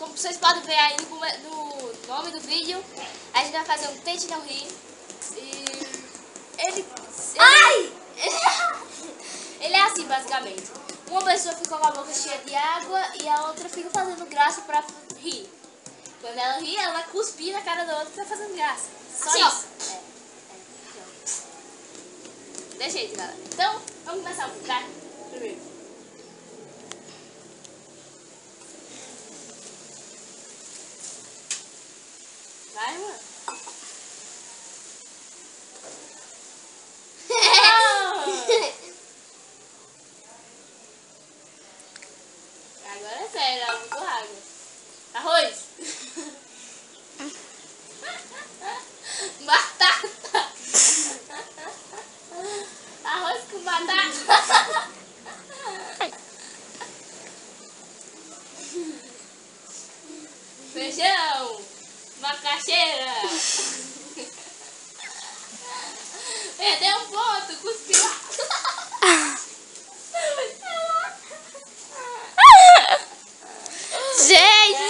como vocês podem ver aí no nome do vídeo, a gente vai fazer um tente não rir. E ele é assim basicamente. Uma pessoa fica com a boca cheia de água e a outra fica fazendo graça pra rir. Quando ela ri, ela vai cuspir na cara da outra que tá fazendo graça. Só assim, isso. Desse jeito, galera. Então, vamos começar o tá? Primeiro. Vai, mano. Agora é sério, ela botou água. Arroz. Batata. Arroz com batata. Feijão. Macaxeira. Perdeu um ponto, cuspiu. Gente!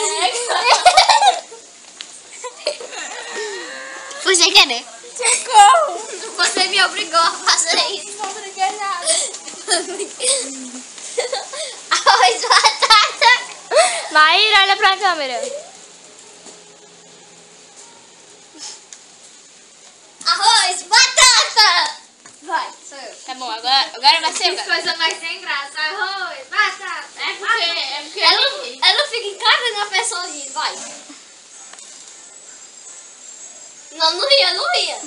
Foi sem querer. Socorro! Você me obrigou a fazer isso. Não obriguei nada. Arroz, batata. Maíra, olha pra câmera. Arroz, batata. Vai. Sou eu. Tá bom, agora vai ser. Que coisa mais sem graça. Arroz, batata. É porque Ela fica em cada uma pessoa rindo, vai. Não ria, não ria.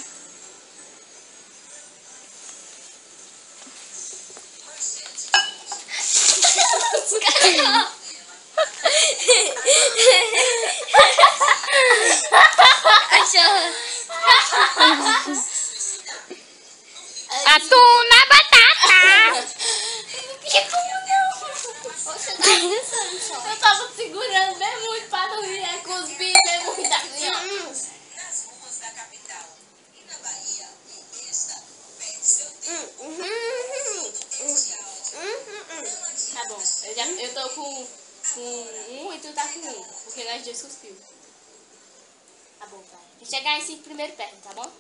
Atum na batata. eu tava segurando bem muito pra não rir, é cuspir bem muito assim, ó. Nas ruas da capital e na Bahia, esta perde seu tempo. Tá bom, eu tô com um e tu tá com um, porque nós dois cuspiu. Tá bom, vai. Tem que chegar em 5 primeiro perto, tá bom?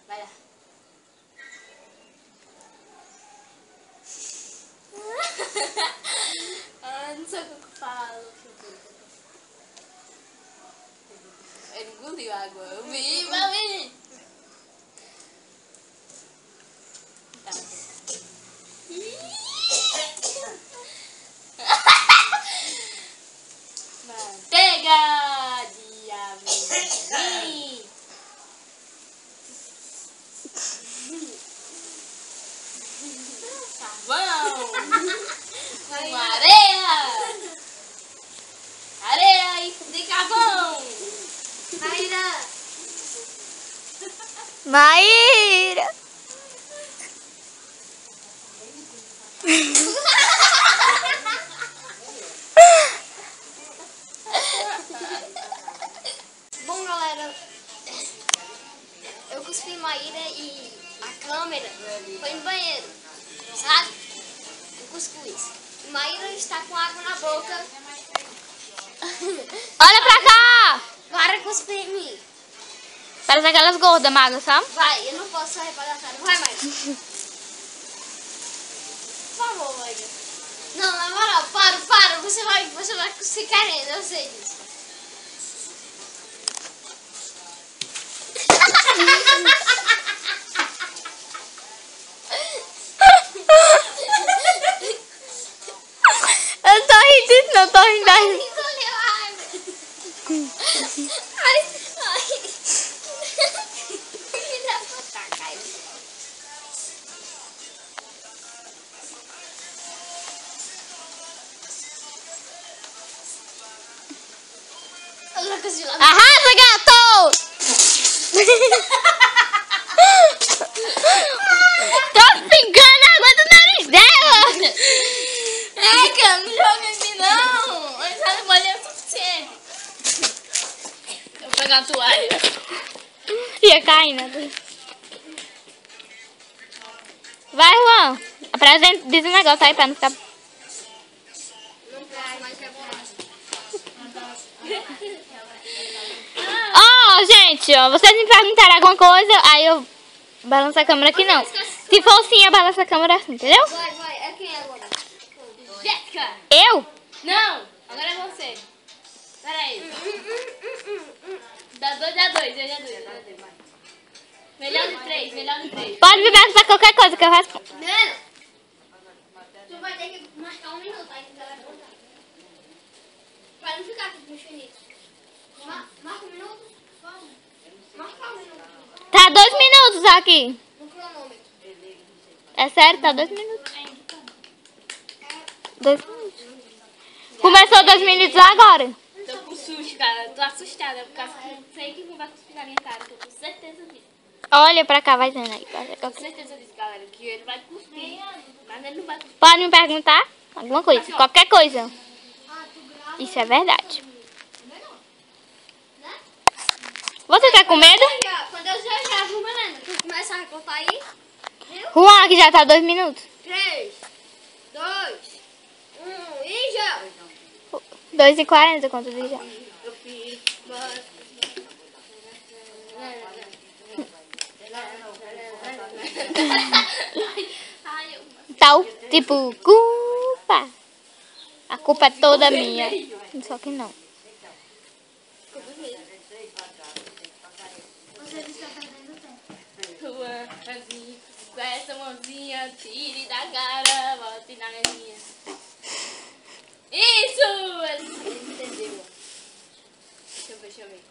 Vai lá. Não sei o que eu falo. Ele engoliu a água. Eu vi, mami. Tá. Manteiga de amendoim. Carvão. Com areia. Areia e de carvão. Maíra. Bom, galera, eu cuspi Maíra e a câmera foi no banheiro, sabe? Eu cuscuz. E Maíra está com água na boca. Olha pra cá. Para de cuspir em mim. Parece aquelas gordas magras, sabe? Vai, eu não posso só reparar a cara. Vai, Maíra. Por favor, Maíra. Não, na moral, para. Você vai cuspir querendo, eu sei disso. Eu não tô rindo disso, não tô rindo daí. Arrasa, gato! Tô pingando a água do nariz dela! É, cara, não joga em mim não. Mas ela molhou o suficiente. Eu vou pegar uma toalha. Ia caindo. Vai, Juan. Apresenta, diz um negócio aí pra não ficar... Não Ó, gente, ó, vocês me perguntaram alguma coisa, aí eu balanço a câmera aqui não. Se for assim, eu balanço a câmera assim, entendeu? Vai. É quem é agora? Jéssica! Eu? Não! Agora é você. Pera aí. Dá 2 a 2, eu já dois. Vai. Melhor de 3. Pode me perguntar qualquer coisa que eu respondo. Menino, tu vai ter que marcar 1 minuto aí que ela vai contar. Pra não ficar aqui com infinito. Marca 1 minuto? Vamos. Marca 1 minuto. Tá 2 minutos aqui. No cronômetro. É sério, tá 2 minutos. 2 minutos. Começou 2 minutos agora. Tô com susto, cara. Tô assustada, por causa que eu sei que não vai cuspir na minha cara, que eu tenho certeza disso. Olha pra cá, vai vendo aí. Tenho certeza disso, galera, que ele vai cuspir. Mas ele não vai cuspir. Pode me perguntar alguma coisa, qualquer coisa. Isso é verdade. Você tá com medo? Quando eu já viu, Helena? Tu começa a contar aí. Viu? Juan, que já tá 2 minutos. 3, 2, 1 e já. 2h40, quanto diz já. Tal, tipo, culpa. A culpa é toda minha. Só que não. Assim, com essa mãozinha, tire da cara, volte na mesinha. Isso! Ele entendeu. Deixa eu ver.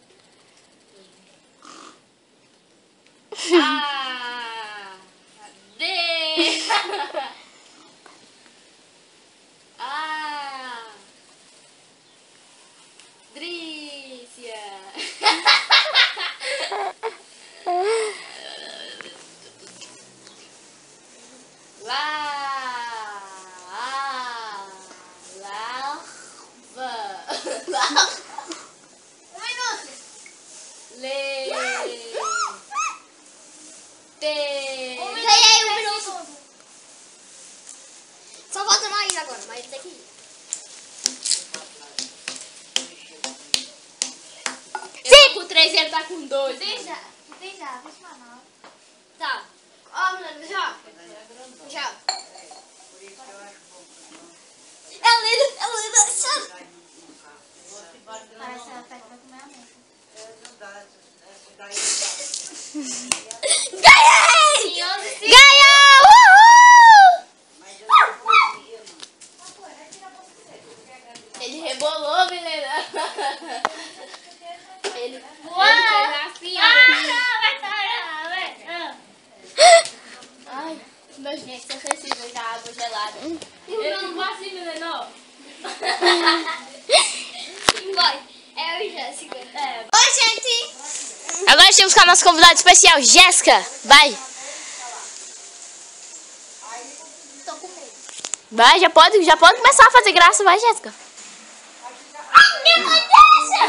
Ah! D! Ah! Drícia! Só falta mais agora, mas tem que ir. Eu tô com 3 e ele tá com 2. Tem já, tá. Ó, menino, já. Ela já. Parece ela vai comer a mesa. Ganhei! Ganhou! Uhul! Ele rebolou, menina. Ele fez assim, Ai, meus dentes são sensíveis à água gelada. Eu não vou assim, menino. Vai. É o Jéssica. Oi, gente! Agora estamos com a nossa convidada especial, Jéssica. Vai. Tô com medo. Vai, já pode começar a fazer graça, vai, Jéssica. Minha mãe deixa!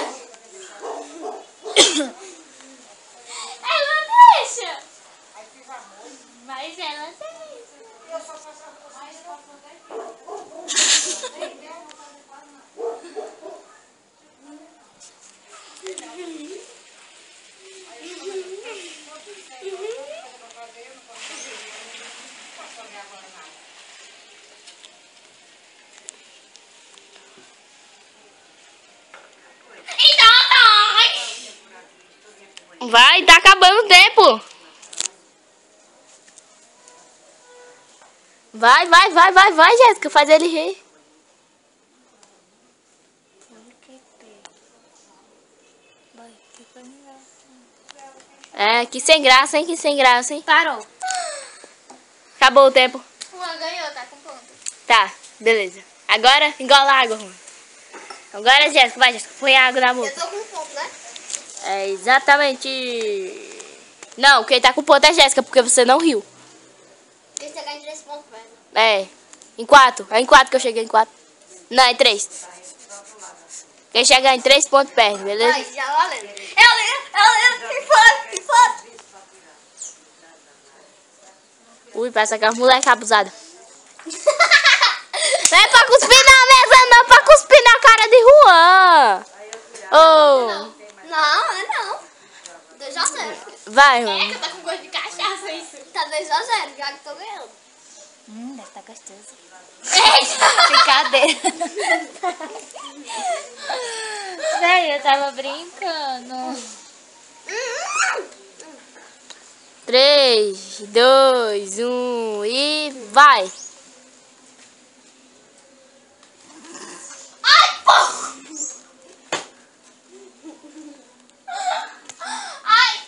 Ela deixa! Mas ela tem. Vai, tá acabando o tempo. Vai, Jéssica, faz ele rir. É, que sem graça, hein? Parou. Acabou o tempo. Juan ganhou, tá com ponto. Tá, beleza. Agora, engola a água, Juan. Agora, Jéssica, vai, Jéssica, põe a água na boca. Eu tô com ponto, né? É, exatamente. Não, quem tá com ponto é a Jéssica, porque você não riu. Esse ganha 3 pontos, velho. É, em 4. É em 4 que eu cheguei em 4. Não, em 3. Quem chegar em 3 pontos perde, beleza? Vai, já valendo. Ela, que foda. Ui, parece aquela moleque abusada. Não é pra cuspir na mesa, não, é pra cuspir na cara de Juan. Vai, É, mano. que eu tô com gosto de cachaça, isso. Talvez só 0, já que tô ganhando. Deve estar gostoso. Eita! Brincadeira. Véi, eu tava brincando. 3, 2, 1 e vai! Ai, porra! Ai!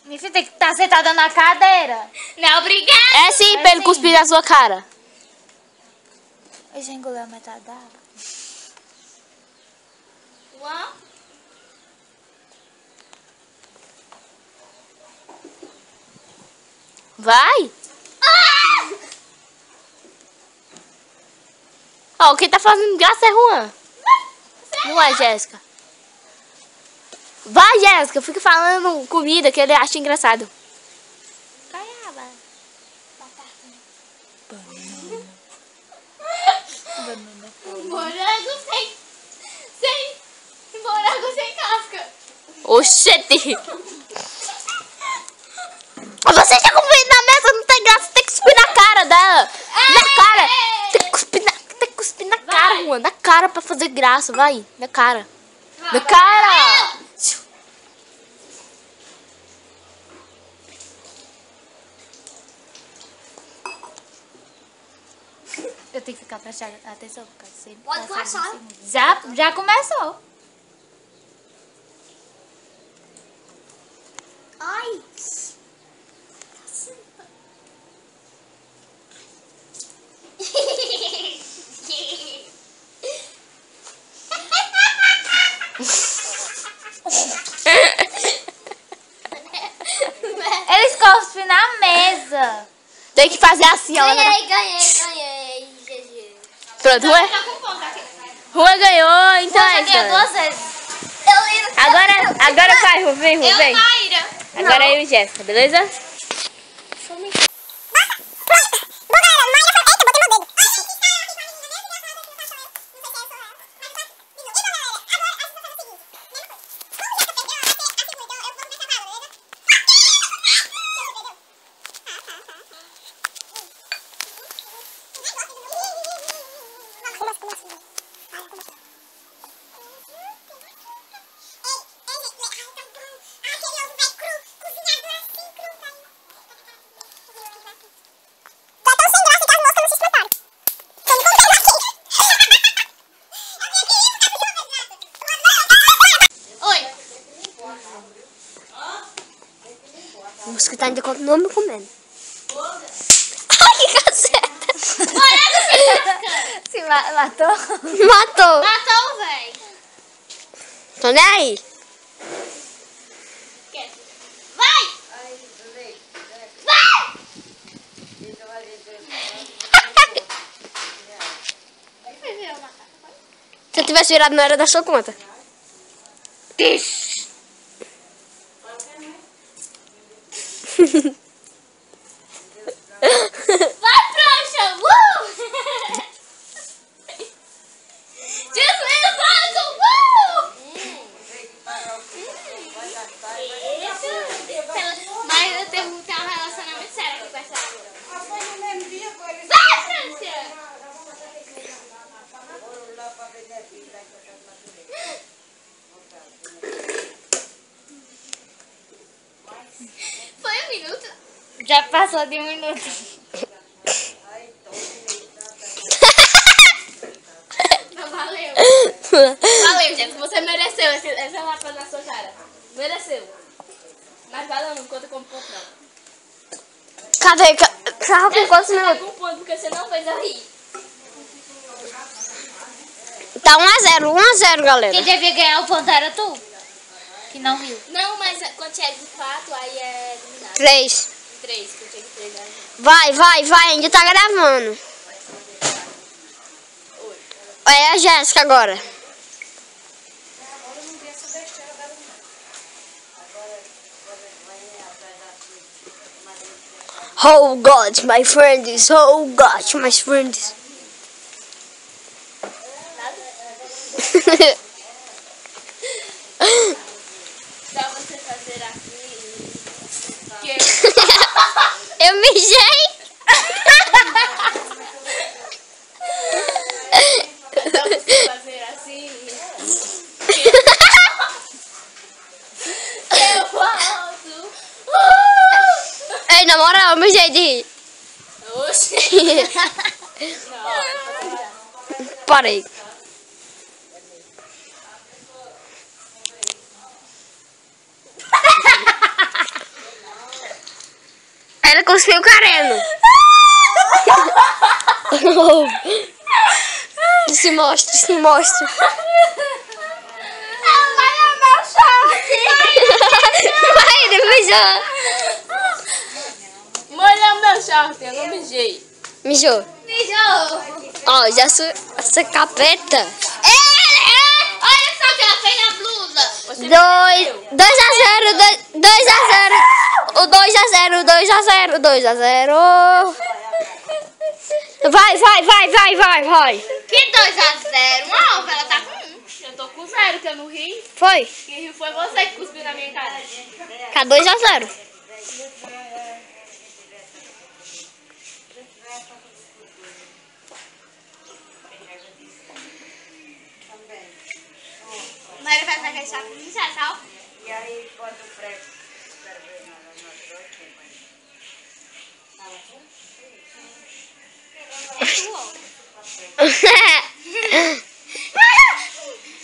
Minha filha tem que estar sentada na cadeira. Não, obrigada! É sim, pra ele cuspir na sua cara. Eu já engoliu a metade da água. Uau! Vai! Ah! Ó, quem tá fazendo graça é Juan. Não é, Jéssica? Vai, Jéssica, fica falando comida que ele acha engraçado. Caiaba. Morango morango sem casca. Oxente! Você tá comendo na mesa, não tem graça, tem que cuspir na cara dela. Na cara. Tem que cuspir na cara, Juan. Na cara pra fazer graça, vai. Na cara. Na cara! Eu tenho que ficar prestando atenção, porque sempre Pode começar. Já começou. Ai. Eles cospem na mesa. Tem que fazer assim, ó. Ganhei, GG. Pronto, Juan. Tá com fome, tá aqui. Juan ganhou, então é Ganhei isso. 2 vezes. Agora vai, Juan, vem, Juan, vem. Naira. Agora eu e Jéssica, beleza? Oi. O mosquito ainda continua me comendo. Ai, que caceta. Se matou? Matou. Matou, véi. Tô nem aí. Vai. Vai. Se eu tivesse virado, não era da sua conta. Vai, trouxa. Deslizando. Mas eu tenho que ter um relacionamento sério aqui com essa água. Vai, Francia. Foi 1 minuto. Já passou de 1 minuto. Não, valeu. Valeu, gente. Você mereceu essa lapa na sua cara. Mereceu. Mas valeu, não conta como ponto, não. Cadê? Tava com quantos Você tá minutos? com ponto porque você não fez eu rir. Tá 1-0, 1-0, galera. Quem devia ganhar o ponto era tu, que não riu. Não, mas quando chega de 4, aí é eliminado. 3. 3, quando chega de 3, aí Vai, ainda tá gravando. É a Jéssica agora. Oh God, my friends. Oh God, my friends. porque... Eu mijei. Vamos fazer assim. Eu volto. Ei, na moral, eu mijei de rir. Oxi. Não. Parei. Ela cuspiu o careno. Se mostra, se mostra. Vai amar o short. Vai, ele mijou. Molha meu short, eu não mijei. Mijou. Mijou. Ó, já essa capeta. Olha só o que ela fez na blusa. 2 a 0, 2 a 0. O 2 a 0, 2 a 0, 2 a 0. Vai. Que 2 a 0? Uma ela tá com 1. Eu tô com 0, que eu não ri. Foi. Quem riu foi você que cuspiu na minha cara. Tá 2 a 0. Mas ele vai pegar esse saco de tal. E aí, quando o prego ferver na nossa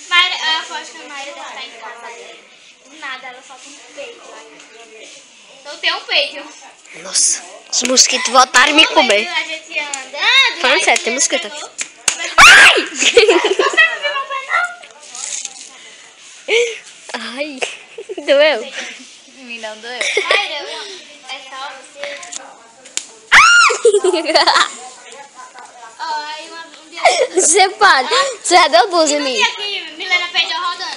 Mas eu aposto que a Maria deve estar em casa dele. Do nada, ela só tem um peito. Então tem um peito. Nossa, os mosquitos voltaram a me comer. A gente anda. Falando sério, tem mosquito aqui. Ai! Você não viu meu pé, não? Ai, doeu. Me não doeu. Ai, é só você. Ó, aí um dia... Você para. Você já deu 12 em mim. E aqui, Milena perdeu rodando.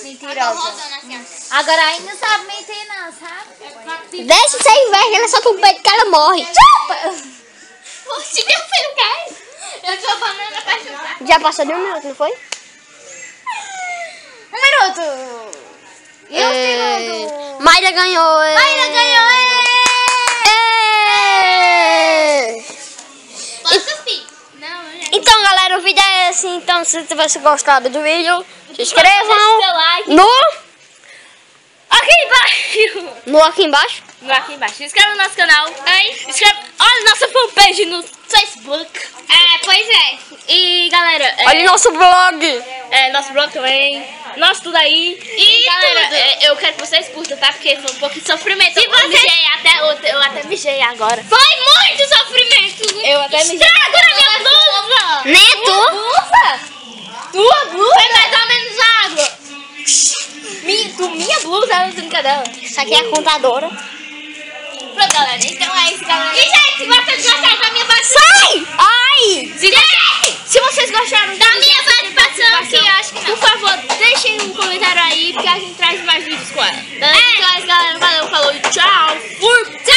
Mentirosa. Rodando assim, ó. Agora aí não sabe mentir não, sabe? Deixa sem inveja, ela solta um peito que ela morre. Oxi, meu filho quer? Eu tô banana pra chutar. Já passou de 1 minuto, não foi? 1 minuto. E o segundo? Mayra ganhou. Mayra ganhou. Posso cuspir? Não, eu já... Então, galera, o vídeo é assim. Então, se tivesse gostado do vídeo, se inscrevam Seu like. no Aqui embaixo. aqui embaixo. Aqui embaixo. Se inscreve no nosso canal. Olha nossa fanpage no Facebook. É, pois é. E galera, Olha o nosso blog. nosso blog também. Nosso tudo aí. E galera, eu quero que vocês curtam, tá? Porque foi um pouco de sofrimento. Eu até mijei agora. Foi muito sofrimento. Eu até mijei. Estrago na minha blusa. Neto. Tua blusa? Foi mais ou menos água. Minha blusa é a brincadeira. Isso aqui é a contadora. Pronto, galera. Então é isso, galera. E, gente, se vocês gostaram da minha participação... Sai! Ai! Se vocês gostaram Da minha participação, que eu acho que não. por favor, deixem um comentário aí, porque a gente traz mais vídeos com ela. Então é isso, galera. Valeu, falou e tchau. Fui!